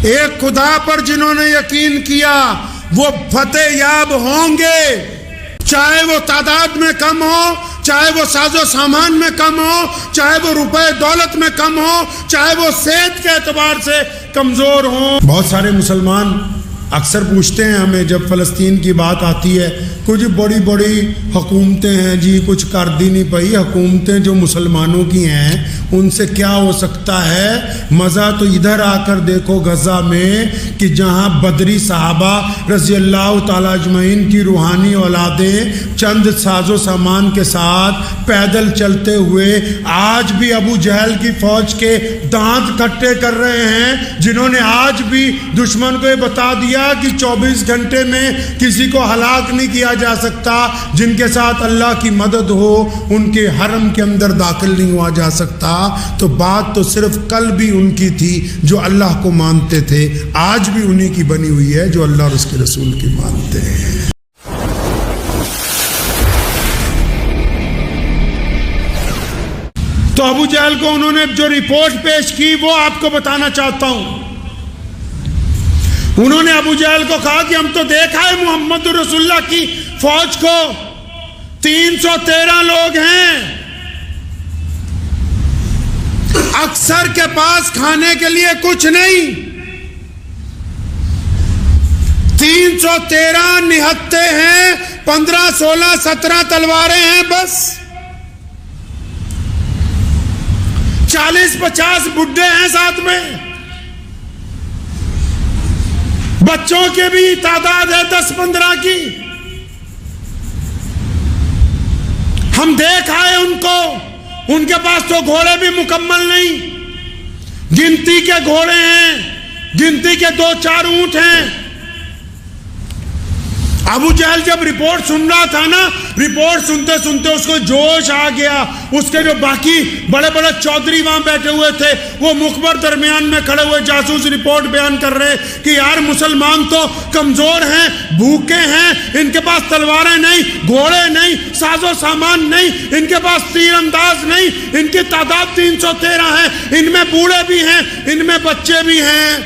ایک خدا پر جنہوں نے یقین کیا وہ فتح یاب ہوں گے، چاہے وہ تعداد میں کم ہو، چاہے وہ ساز و سامان میں کم ہو، چاہے وہ روپے دولت میں کم ہو، چاہے وہ صحت کے اعتبار سے کمزور ہوں۔ بہت سارے مسلمان اکثر پوچھتے ہیں ہمیں جب فلسطین کی بات آتی ہے، کچھ بڑی بڑی حکومتیں ہیں جی، کچھ کر دی نہیں پئی، حکومتیں جو مسلمانوں کی ہیں ان سے کیا ہو سکتا ہے؟ مزہ تو ادھر آ کر دیکھو غزہ میں کہ جہاں بدری صحابہ رضی اللہ تعالیٰ اجمعین کی روحانی اولادیں چند ساز و سامان کے ساتھ پیدل چلتے ہوئے آج بھی ابو جہل کی فوج کے دانت کھٹے کر رہے ہیں، جنہوں نے آج بھی دشمن کو یہ بتا دیا کہ 24 گھنٹے میں کسی کو ہلاک نہیں کیا جا سکتا، جن کے ساتھ اللہ کی مدد ہو ان کے حرم کے اندر داخل نہیں ہوا جا سکتا۔ تو بات تو صرف کل بھی ان کی تھی جو اللہ کو مانتے تھے، آج بھی انہی کی بنی ہوئی ہے جو اللہ اور اس کے رسول کی مانتے ہیں۔ تو ابو جہل کو انہوں نے جو رپورٹ پیش کی وہ آپ کو بتانا چاہتا ہوں۔ انہوں نے ابو جہل کو کہا کہ ہم تو دیکھا ہے محمد رسول اللہ کی فوج کو 313 لوگ ہیں، اکثر کے پاس کھانے کے لیے کچھ نہیں، 313 نہتے ہیں، 15 16 17 تلواریں ہیں بس، 40 50 بڈھے ہیں ساتھ میں، بچوں کے بھی تعداد ہے 10 15 کی۔ ہم دیکھ آئے ان کو، ان کے پاس تو گھوڑے بھی مکمل نہیں، گنتی کے گھوڑے ہیں، گنتی کے 2-4 اونٹ ہیں۔ ابو جہل جب رپورٹ سن رہا تھا نا، رپورٹ سنتے سنتے اس کو جوش آ گیا۔ اس کے جو باقی بڑے بڑے چودھری وہاں بیٹھے ہوئے تھے وہ مخبر درمیان میں کھڑے ہوئے جاسوس رپورٹ بیان کر رہے کہ یار مسلمان تو کمزور ہیں، بھوکے ہیں، ان کے پاس تلواریں نہیں، گھوڑے نہیں، ساز و سامان نہیں، ان کے پاس تیر انداز نہیں، ان کی تعداد 313 ہے، ان میں بوڑھے بھی ہیں، ان میں بچے بھی ہیں۔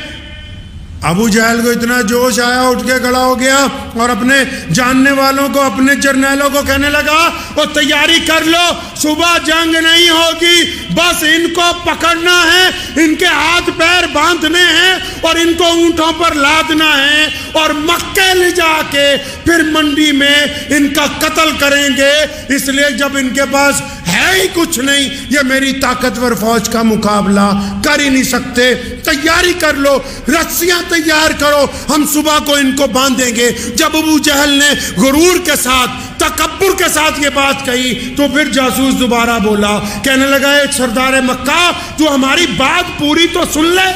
ابو جہل کو اتنا جوش آیا، اٹھ کے کھڑا ہو گیا اور اپنے جاننے والوں کو، اپنے جرنیلوں کو کہنے لگا اور تیاری کر لو، صبح جنگ نہیں ہوگی، بس ان کو پکڑنا ہے، ان کے ہاتھ پیر باندھنے ہیں اور ان کو اونٹوں پر لادنا ہے اور مکے لے جا کے پھر منڈی میں ان کا قتل کریں گے۔ اس لیے جب ان کے پاس ہے ہی کچھ نہیں، یہ میری طاقتور فوج کا مقابلہ کر ہی نہیں سکتے، تیاری کر لو، رسیاں تیار کرو، ہم صبح کو ان کو باندھیں گے۔ جب ابو جہل نے غرور کے ساتھ، تکبر کے ساتھ یہ بات کہی تو پھر جاسوس دوبارہ بولا، کہنے لگا اے سردار مکہ، تو ہماری بات پوری تو سن لے،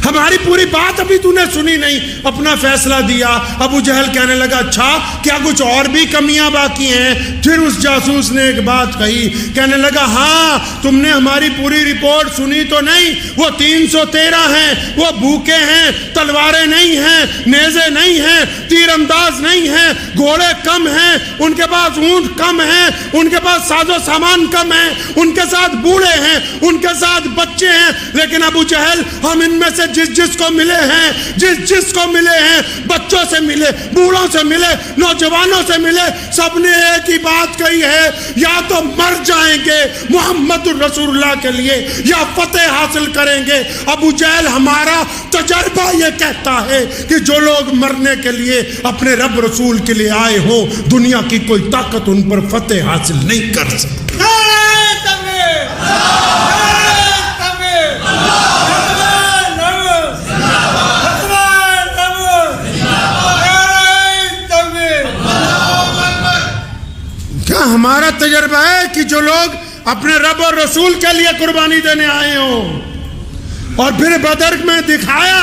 ہماری پوری بات ابھی تو نے سنی نہیں، اپنا فیصلہ دیا۔ ابو جہل کہنے لگا اچھا کیا کچھ اور بھی کمیاں باقی ہیں؟ پھر اس جاسوس نے ایک بات کہی، کہنے لگا ہاں تم نے ہماری پوری رپورٹ سنی تو نہیں، وہ 313 ہیں، وہ بھوکے ہیں، تلواریں نہیں ہیں، نیزے نہیں ہیں، تیر انداز نہیں ہیں، گھوڑے کم ہیں، ان کے پاس اونٹ کم ہیں، ان کے پاس ساز و سامان کم ہے، ان کے ساتھ بوڑھے ہیں، ان کے ساتھ بچے ہیں، لیکن ابو جہل ہم ان میں سے جس کو ملے ہیں، جس کو ملے ہیں، بچوں سے ملے، بوڑھوں سے ملے، نوجوانوں سے ملے، سب نے ایک ہی بات کہی ہے، یا تو مر جائیں گے محمد رسول اللہ کے لیے یا فتح حاصل کریں گے۔ ابو جہل ہمارا تجربہ یہ کہتا ہے کہ جو لوگ مرنے کے لیے اپنے رب رسول کے لیے آئے ہوں، دنیا کی کوئی طاقت ان پر فتح حاصل نہیں کر سکتی۔ ہمارا تجربہ ہے کہ جو لوگ اپنے رب اور رسول کے لیے قربانی دینے آئے ہوں، اور پھر بدر میں دکھایا،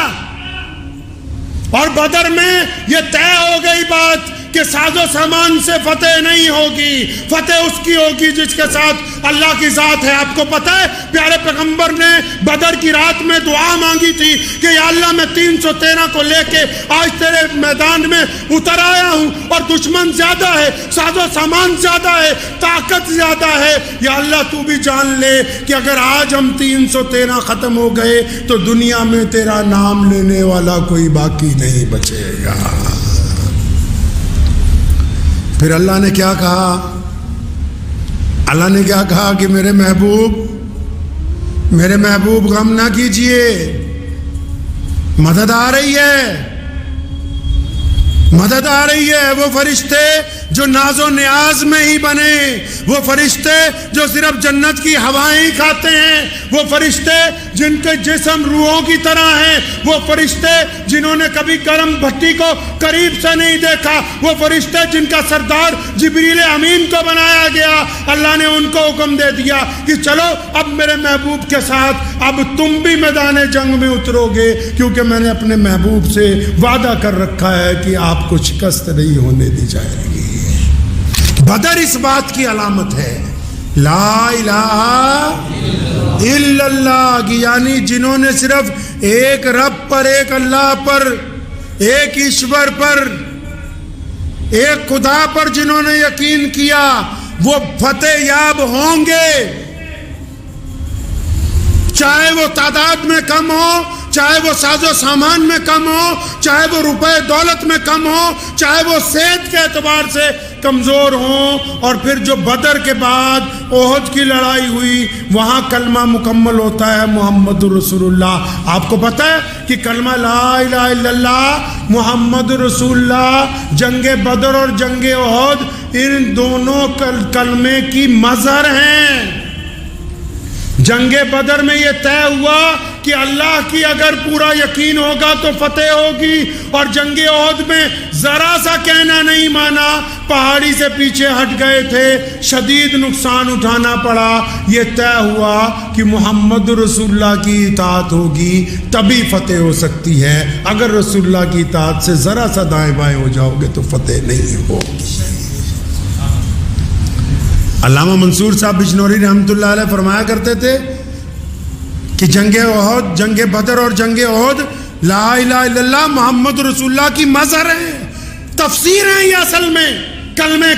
اور بدر میں یہ طے ہو گئی بات کہ ساز و سامان سے فتح نہیں ہوگی، فتح اس کی ہوگی جس کے ساتھ اللہ کی ذات ہے۔ آپ کو پتہ ہے پیارے پیغمبر نے بدر کی رات میں دعا مانگی تھی کہ یا اللہ میں 313 کو لے کے آج تیرے میدان میں اتر آیا ہوں اور دشمن زیادہ ہے، ساز و سامان زیادہ ہے، طاقت زیادہ ہے، یا اللہ تو بھی جان لے کہ اگر آج ہم 313 ختم ہو گئے تو دنیا میں تیرا نام لینے والا کوئی باقی نہیں بچے گا۔ پھر اللہ نے کیا کہا؟ اللہ نے کیا کہا کہ میرے محبوب غم نہ کیجئے، مدد آ رہی ہے، مدد آ رہی ہے۔ وہ فرشتے جو ناز و نیاز میں ہی بنے، وہ فرشتے جو صرف جنت کی ہوائیں کھاتے ہیں، وہ فرشتے جن کے جسم روحوں کی طرح ہیں، وہ فرشتے جنہوں نے کبھی گرم بھٹی کو قریب سے نہیں دیکھا، وہ فرشتے جن کا سردار جبریل امین کو بنایا گیا، اللہ نے ان کو حکم دے دیا کہ چلو اب میرے محبوب کے ساتھ اب تم بھی میدان جنگ میں اترو گے، کیونکہ میں نے اپنے محبوب سے وعدہ کر رکھا ہے کہ آپ کو شکست نہیں ہونے دی جائے گی۔ بدر اس بات کی علامت ہے، لا الہ الا اللہ کی، یعنی جنہوں نے صرف ایک رب پر، ایک اللہ پر، ایک ایشور پر، ایک خدا پر جنہوں نے یقین کیا، وہ فتح یاب ہوں گے، چاہے وہ تعداد میں کم ہو، چاہے وہ ساز و سامان میں کم ہو، چاہے وہ روپے دولت میں کم ہو، چاہے وہ صحت کے اعتبار سے کمزور ہوں۔ اور پھر جو بدر کے بعد احد کی لڑائی ہوئی، وہاں کلمہ مکمل ہوتا ہے محمد رسول اللہ۔ آپ کو پتہ ہے کہ کلمہ لا الہ الا اللہ محمد رسول اللہ جنگ بدر اور جنگ احد ان دونوں کلمے کی مظہر ہیں۔ جنگ بدر میں یہ طے ہوا کہ اللہ کی اگر پورا یقین ہوگا تو فتح ہوگی، اور جنگ احد میں ذرا سا کہنا نہیں مانا، پہاڑی سے پیچھے ہٹ گئے تھے، شدید نقصان اٹھانا پڑا۔ یہ طے ہوا کہ محمد رسول اللہ کی اطاعت ہوگی تبھی فتح ہو سکتی ہے، اگر رسول اللہ کی اطاعت سے ذرا سا دائیں بائیں ہو جاؤ گے تو فتح نہیں ہوگی۔ علامہ منصور صاحب بجنوری رحمۃ اللہ علیہ فرمایا کرتے تھے کہ جنگ احد، جنگ بدر اور جنگ احد لا الہ الا اللہ محمد رسول اللہ کی مظہر ہے، تفسیر ہے یہ اصل میں کلمے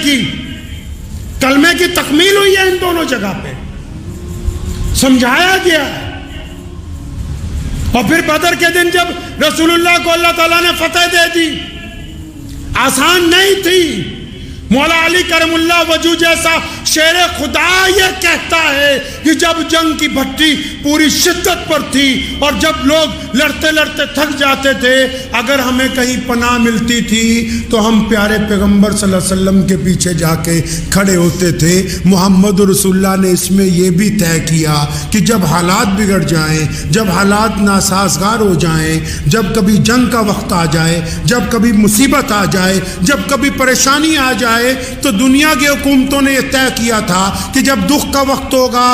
کی تکمیل ہوئی ہے ان دونوں جگہ پہ، سمجھایا گیا ہے۔ اور پھر بدر کے دن جب رسول اللہ کو اللہ تعالیٰ نے فتح دے دی، آسان نہیں تھی۔ مولا علی کرم اللہ وجہ جیسا شیر خدا یہ کہتا ہے کہ جب جنگ کی بھٹی پوری شدت پر تھی اور جب لوگ لڑتے لڑتے تھک جاتے تھے، اگر ہمیں کہیں پناہ ملتی تھی تو ہم پیارے پیغمبر صلی اللہ علیہ وسلم کے پیچھے جا کے کھڑے ہوتے تھے۔ محمد رسول اللہ نے اس میں یہ بھی طے کیا کہ جب حالات بگڑ جائیں، جب حالات ناسازگار ہو جائیں، جب کبھی جنگ کا وقت آ جائے، جب کبھی مصیبت آ جائے، جب کبھی پریشانی آ جائے، تو دنیا کی حکومتوں نے یہ طے کیا تھا کہ جب دکھ کا وقت ہوگا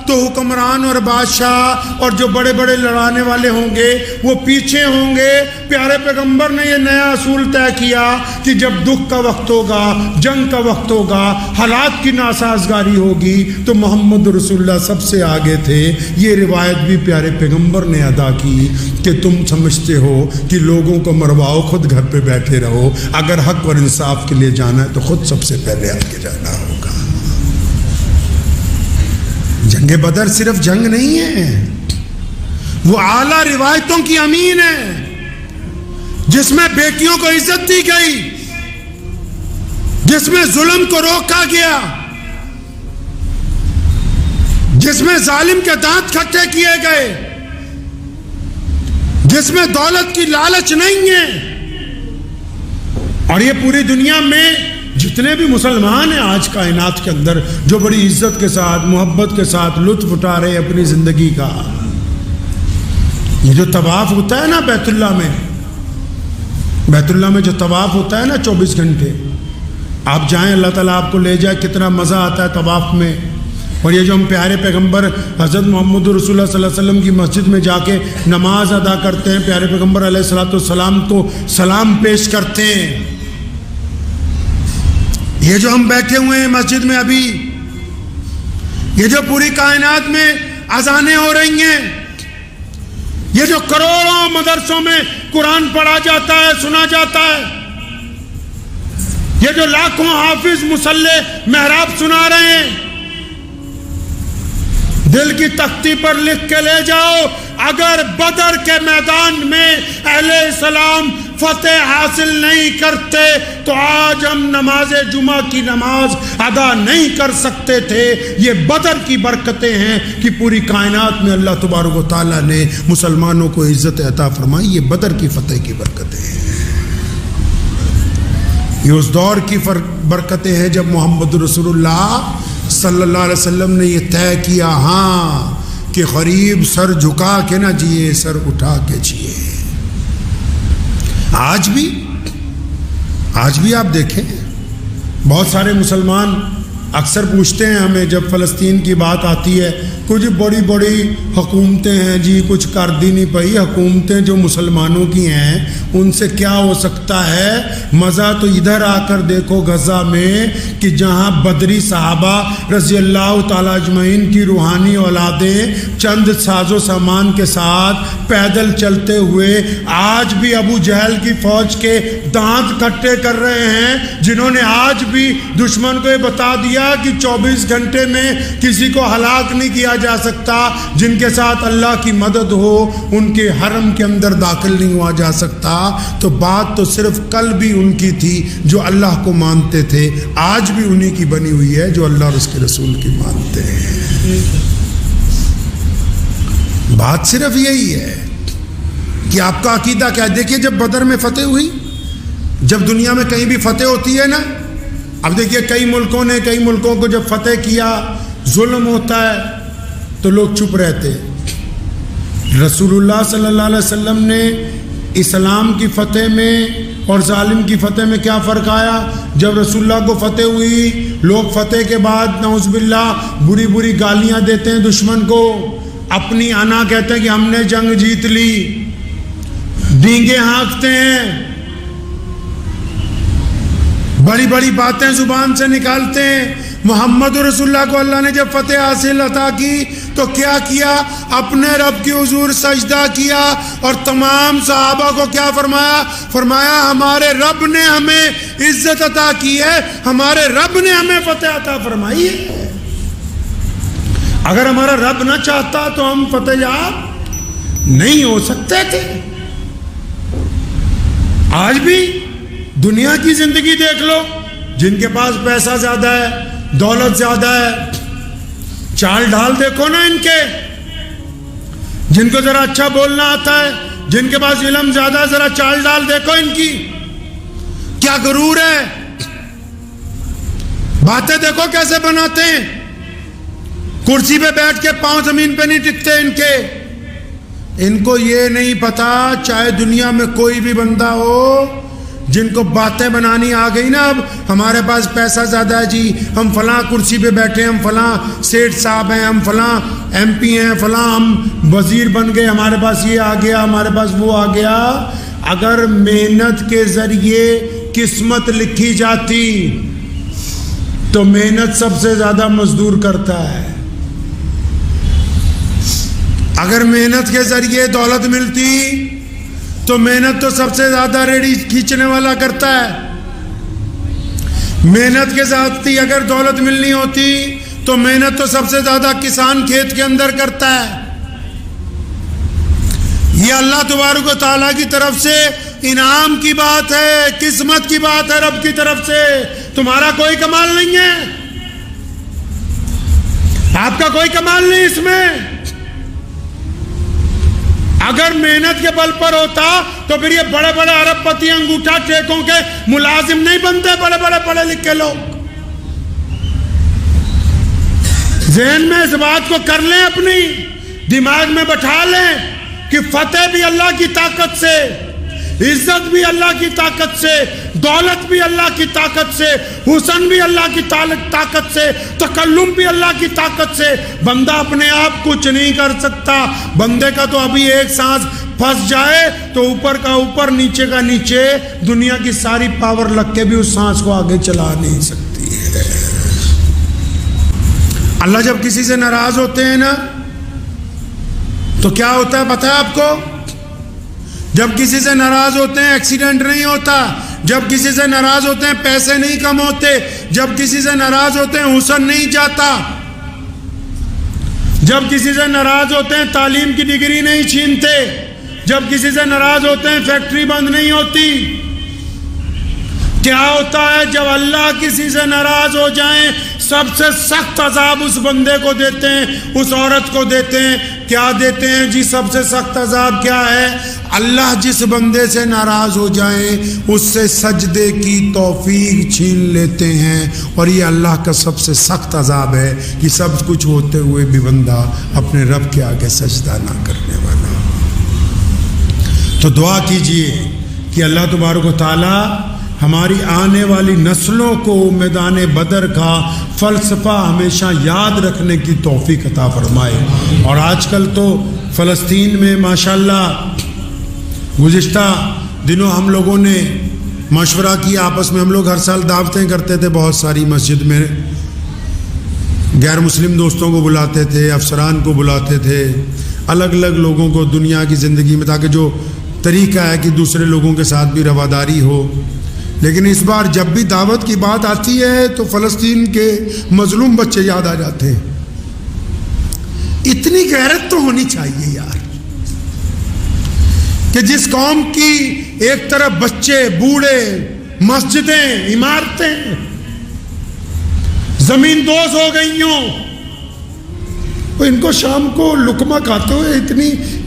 تو حکمران اور بادشاہ اور جو بڑے بڑے لڑانے والے ہوں گے وہ پیچھے ہوں گے۔ پیارے پیغمبر نے یہ نیا اصول طے کیا کہ جب دکھ کا وقت ہوگا، جنگ کا وقت ہوگا، حالات کی ناسازگاری ہوگی تو محمد رسول اللہ سب سے آگے تھے۔ یہ روایت بھی پیارے پیغمبر نے ادا کی کہ تم سمجھتے ہو کہ لوگوں کو مرواؤ، خود گھر پہ بیٹھے رہو، اگر حق اور انصاف کے لیے جانا ہے تو خود سب سے پہلے آگے جانا ہوگا۔ جنگ بدر صرف جنگ نہیں ہے، وہ اعلیٰ روایتوں کی امین ہے جس میں بیٹیوں کو عزت دی گئی، جس میں ظلم کو روکا گیا، جس میں ظالم کے دانت کھٹے کیے گئے، جس میں دولت کی لالچ نہیں ہے۔ اور یہ پوری دنیا میں جتنے بھی مسلمان ہیں آج کائنات کے اندر جو بڑی عزت کے ساتھ، محبت کے ساتھ لطف اٹھا رہے ہیں اپنی زندگی کا، یہ جو طواف ہوتا ہے نا بیت اللہ میں جو طواف ہوتا ہے نا 24 گھنٹے، آپ جائیں اللہ تعالیٰ آپ کو لے جائے، کتنا مزہ آتا ہے طواف میں۔ اور یہ جو ہم پیارے پیغمبر حضرت محمد رسول اللہ صلی اللہ علیہ وسلم کی مسجد میں جا کے نماز ادا کرتے ہیں، پیارے پیغمبر علیہ الصلوۃ والسلام کو سلام پیش کرتے ہیں، یہ جو ہم بیٹھے ہوئے ہیں مسجد میں ابھی، یہ جو پوری کائنات میں اذانیں ہو رہی ہیں، یہ جو کروڑوں مدرسوں میں قرآن پڑھا جاتا ہے، سنا جاتا ہے، یہ جو لاکھوں حافظ مصلی محراب سنا رہے ہیں، دل کی تختی پر لکھ کے لے جاؤ، اگر بدر کے میدان میں اہل اسلام فتح حاصل نہیں کرتے تو آج ہم نماز جمعہ کی نماز ادا نہیں کر سکتے تھے۔ یہ بدر کی برکتیں ہیں کہ پوری کائنات میں اللہ تبارک و تعالیٰ نے مسلمانوں کو عزت عطا فرمائی، یہ بدر کی فتح کی برکتیں ہیں۔ یہ اس دور کی برکتیں ہیں جب محمد رسول اللہ صلی اللہ علیہ وسلم نے یہ طے کیا، ہاں کہ غریب سر جھکا کے نہ جیے، سر اٹھا کے جیے۔ آج بھی آپ دیکھیں، بہت سارے مسلمان اکثر پوچھتے ہیں ہمیں جب فلسطین کی بات آتی ہے، کچھ بڑی بڑی حکومتیں ہیں جی، کچھ کر دی نہیں پئی، حکومتیں جو مسلمانوں کی ہیں ان سے کیا ہو سکتا ہے؟ مزہ تو ادھر آ کر دیکھو غزہ میں کہ جہاں بدری صحابہ رضی اللہ تعالیٰ اجمعین کی روحانی اولادیں چند ساز و سامان کے ساتھ پیدل چلتے ہوئے آج بھی ابو جہل کی فوج کے دانت کھٹے کر رہے ہیں، جنہوں نے آج بھی دشمن کو یہ بتا دیا کہ 24 گھنٹے میں کسی کو ہلاک نہیں کیا جا سکتا، جن کے ساتھ اللہ کی مدد ہو ان کے حرم کے اندر داخل نہیں ہوا جا سکتا۔ تو بات تو صرف کل بھی ان کی تھی جو اللہ کو مانتے تھے، آج بھی انہی کی بنی ہوئی ہے جو اللہ اور اس کے رسول کی مانتے ہیں۔ بات صرف یہی ہے کہ آپ کا عقیدہ کیا ہے۔ دیکھیے جب بدر میں فتح ہوئی، جب دنیا میں کہیں بھی فتح ہوتی ہے نا، اب دیکھیے کئی ملکوں کو جب فتح کیا، ظلم ہوتا ہے تو لوگ چپ رہتے۔ رسول اللہ صلی اللہ علیہ وسلم نے اسلام کی فتح میں اور ظالم کی فتح میں کیا فرق آیا؟ جب رسول اللہ کو فتح ہوئی، لوگ فتح کے بعد نعوذ باللہ بری گالیاں دیتے ہیں دشمن کو، اپنی انا کہتے ہیں کہ ہم نے جنگ جیت لی، ڈینگے ہانکتے ہیں، بڑی باتیں زبان سے نکالتے ہیں۔ محمد رسول اللہ کو اللہ نے جب فتح حاصل عطا کی تو کیا کیا؟ اپنے رب کی حضور سجدہ کیا اور تمام صحابہ کو کیا فرمایا ہمارے رب نے ہمیں عزت عطا کی ہے، ہمارے رب نے ہمیں فتح عطا فرمائی ہے۔ اگر ہمارا رب نہ چاہتا تو ہم فتح یاب نہیں ہو سکتے تھے۔ آج بھی دنیا کی زندگی دیکھ لو، جن کے پاس پیسہ زیادہ ہے، دولت زیادہ ہے، چال ڈھال دیکھو نا ان کے، جن کو ذرا اچھا بولنا آتا ہے، جن کے پاس علم زیادہ، ذرا چال ڈھال دیکھو ان کی، کیا غرور ہے، باتیں دیکھو کیسے بناتے ہیں، کرسی پہ بیٹھ کے پاؤں زمین پہ نہیں ٹکتے ان کے۔ ان کو یہ نہیں پتا، چاہے دنیا میں کوئی بھی بندہ ہو، جن کو باتیں بنانی آ گئی نا، اب ہمارے پاس پیسہ زیادہ ہے جی، ہم فلاں کرسی پہ بیٹھے، ہم فلاں سیٹھ صاحب ہیں، ہم فلاں ایم پی ہیں، فلاں ہم وزیر بن گئے، ہمارے پاس یہ آ گیا، ہمارے پاس وہ آ گیا۔ اگر محنت کے ذریعے قسمت لکھی جاتی تو محنت سب سے زیادہ مزدور کرتا ہے۔ اگر محنت کے ذریعے دولت ملتی تو محنت تو سب سے زیادہ ریڑھی کھینچنے والا کرتا ہے۔ محنت کے ساتھ ہی اگر دولت ملنی ہوتی تو محنت تو سب سے زیادہ کسان کھیت کے اندر کرتا ہے۔ یہ اللہ تبارک و تعالیٰ کی طرف سے انعام کی بات ہے، قسمت کی بات ہے رب کی طرف سے۔ تمہارا کوئی کمال نہیں ہے، آپ کا کوئی کمال نہیں اس میں۔ اگر محنت کے بل پر ہوتا تو پھر یہ بڑے بڑے ارب پتی انگوٹھا ٹیکوں کے ملازم نہیں بنتے، بڑے بڑے پڑھے لکھے لوگ۔ ذہن میں اس بات کو کر لیں، اپنی دماغ میں بٹھا لیں کہ فتح بھی اللہ کی طاقت سے، عزت بھی اللہ کی طاقت سے، دولت بھی اللہ کی طاقت سے، حسن بھی اللہ کی طاقت سے، تکلم بھی اللہ کی طاقت سے۔ بندہ اپنے آپ کچھ نہیں کر سکتا۔ بندے کا تو ابھی ایک سانس پھنس جائے تو اوپر کا اوپر، نیچے کا نیچے، دنیا کی ساری پاور لگ کے بھی اس سانس کو آگے چلا نہیں سکتی۔ ہے۔ اللہ جب کسی سے ناراض ہوتے ہیں نا تو کیا ہوتا ہے پتہ ہے آپ کو؟ جب کسی سے ناراض ہوتے ہیں ایکسیڈنٹ نہیں ہوتا، جب کسی سے ناراض ہوتے ہیں پیسے نہیں کم ہوتے، جب کسی سے ناراض ہوتے ہیں حسن نہیں جاتا، جب کسی سے ناراض ہوتے ہیں تعلیم کی ڈگری نہیں چھینتے، جب کسی سے ناراض ہوتے ہیں فیکٹری بند نہیں ہوتی۔ کیا ہوتا ہے جب اللہ کسی سے ناراض ہو جائیں سب سے سخت عذاب اس بندے کو دیتے ہیں، اس عورت کو دیتے ہیں۔ کیا دیتے ہیں جی؟ سب سے سخت عذاب کیا ہے؟ اللہ جس بندے سے ناراض ہو جائیں اس سے سجدے کی توفیق چھین لیتے ہیں، اور یہ اللہ کا سب سے سخت عذاب ہے کہ سب کچھ ہوتے ہوئے بھی بندہ اپنے رب کے آگے سجدہ نہ کرنے والا۔ تو دعا کیجئے کہ اللہ تبارک و تعالی ہماری آنے والی نسلوں کو میدان بدر کا فلسفہ ہمیشہ یاد رکھنے کی توفیق عطا فرمائے۔ اور آج کل تو فلسطین میں ماشاءاللہ گزشتہ دنوں ہم لوگوں نے مشورہ کیا آپس میں، ہم لوگ ہر سال دعوتیں کرتے تھے بہت ساری مسجد میں، غیر مسلم دوستوں کو بلاتے تھے، افسران کو بلاتے تھے، الگ الگ لوگوں کو دنیا کی زندگی میں، تاکہ جو طریقہ ہے کہ دوسرے لوگوں کے ساتھ بھی رواداری ہو۔ لیکن اس بار جب بھی دعوت کی بات آتی ہے تو فلسطین کے مظلوم بچے یاد آ جاتے ہیں۔ اتنی غیرت تو ہونی چاہیے یار کہ جس قوم کی ایک طرف بچے، بوڑھے، مسجدیں، عمارتیں زمین دوز ہو گئی ہوں، ان کو شام کو لقمہ کھاتے ہوئے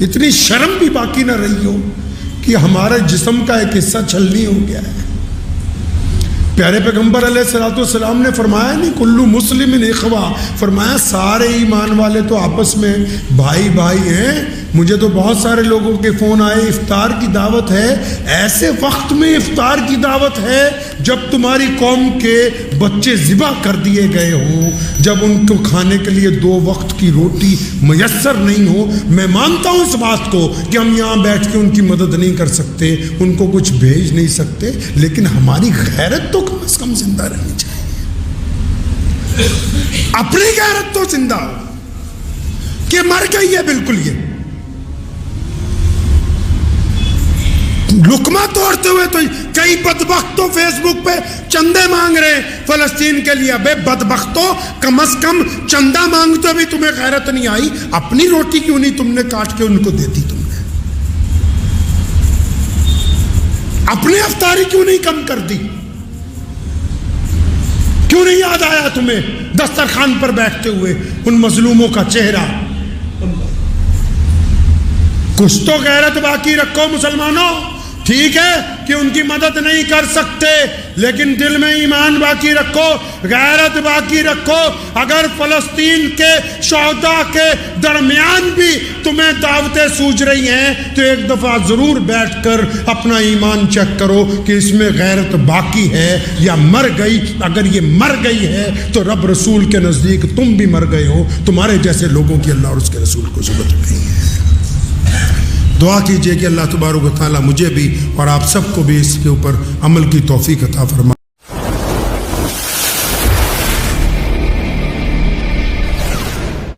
اتنی شرم بھی باقی نہ رہی ہو کہ ہمارے جسم کا ایک حصہ چھلنی ہو گیا ہے۔ پیارے پیغمبر علیہ الصلوۃ والسلام نے فرمایا نہیں کلو مسلم اخوا، فرمایا سارے ایمان والے تو آپس میں بھائی بھائی ہیں۔ مجھے تو بہت سارے لوگوں کے فون آئے، افطار کی دعوت ہے، ایسے وقت میں افطار کی دعوت ہے جب تمہاری قوم کے بچے ذبح کر دیے گئے ہوں، جب ان کو کھانے کے لیے 2 وقت کی روٹی میسر نہیں ہو۔ میں مانتا ہوں اس بات کو کہ ہم یہاں بیٹھ کے ان کی مدد نہیں کر سکتے، ان کو کچھ بھیج نہیں سکتے، لیکن ہماری غیرت تو کم از کم زندہ رہنی چاہیے۔ اپنی غیرت تو زندہ ہو کہ مر گئی ہے بالکل۔ یہ لقمہ توڑتے ہوئے تو کئی بدبختوں فیس بک پہ چندے مانگ رہے ہیں فلسطین کے لیے۔ بے بدبختوں، کم از کم چندہ مانگتے بھی تمہیں غیرت نہیں آئی؟ اپنی روٹی کیوں نہیں تم نے کاٹ کے ان کو دیتی؟ تم نے اپنی افطاری کیوں نہیں کم کر دی؟ کیوں نہیں یاد آیا تمہیں دسترخوان پر بیٹھتے ہوئے ان مظلوموں کا چہرہ؟ کچھ تو غیرت باقی رکھو مسلمانوں۔ ٹھیک ہے کہ ان کی مدد نہیں کر سکتے، لیکن دل میں ایمان باقی رکھو، غیرت باقی رکھو۔ اگر فلسطین کے شہداء کے درمیان بھی تمہیں دعوتیں سوچ رہی ہیں تو ایک دفعہ ضرور بیٹھ کر اپنا ایمان چیک کرو کہ اس میں غیرت باقی ہے یا مر گئی۔ اگر یہ مر گئی ہے تو رب رسول کے نزدیک تم بھی مر گئے ہو، تمہارے جیسے لوگوں کی اللہ اور اس کے رسول کو ضرورت نہیں ہے۔ دعا کیجئے کہ اللہ تبارک و تعالیٰ مجھے بھی اور آپ سب کو بھی اس کے اوپر عمل کی توفیق عطا فرمائے۔